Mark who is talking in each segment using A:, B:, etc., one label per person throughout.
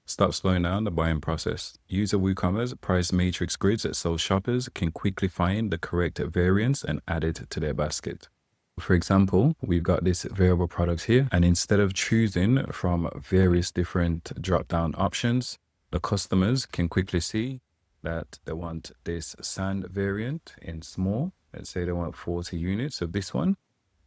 A: Stop slowing down the buying process. Use a WooCommerce price matrix grids so shoppers can quickly find the correct variants and add it to their basket. For example, we've got this variable product here, and instead of choosing from various different drop-down options, the customers can quickly see that they want this sand variant in small. Let's say they want 40 units of this one,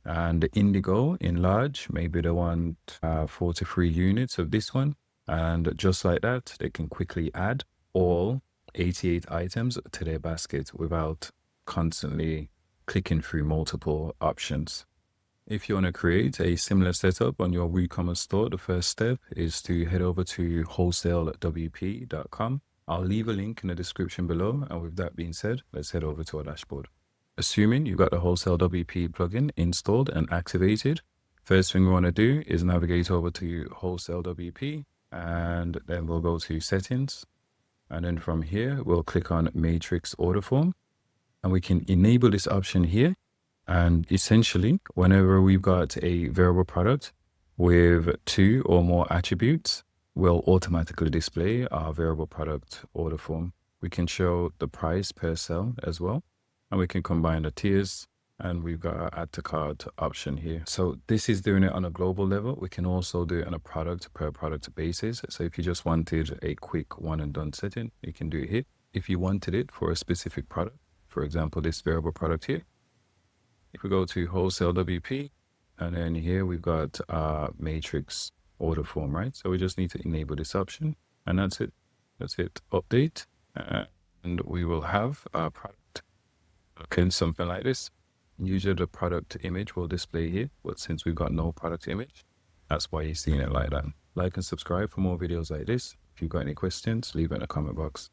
A: and the indigo in large, maybe they want 43 units of this one. And just like that, they can quickly add all 88 items to their basket without constantly clicking through multiple options. If you want to create a similar setup on your WooCommerce store, the first step is to head over to wholesalewp.com. I'll leave a link in the description below. And with that being said, let's head over to our dashboard. Assuming you've got the Wholesale WP plugin installed and activated, first thing we want to do is navigate over to Wholesale WP, and then we'll go to settings. And then from here, we'll click on matrix order form, and we can enable this option here. And essentially, whenever we've got a variable product with 2 or more attributes, we'll automatically display our variable product order form. We can show the price per cell as well, and we can combine the tiers, and we've got our add to cart option here. So this is doing it on a global level. We can also do it on a product per product basis. So if you just wanted a quick one and done setting, you can do it here. If you wanted it for a specific product, for example, this variable product here, if we go to Wholesale WP, and then here we've got our matrix order form, right? So we just need to enable this option, and that's it. Let's hit update, and we will have our product looking something like this. Usually the product image will display here, but since we've got no product image, that's why you're seeing it like that. Like and subscribe for more videos like this. If you've got any questions, leave it in the comment box.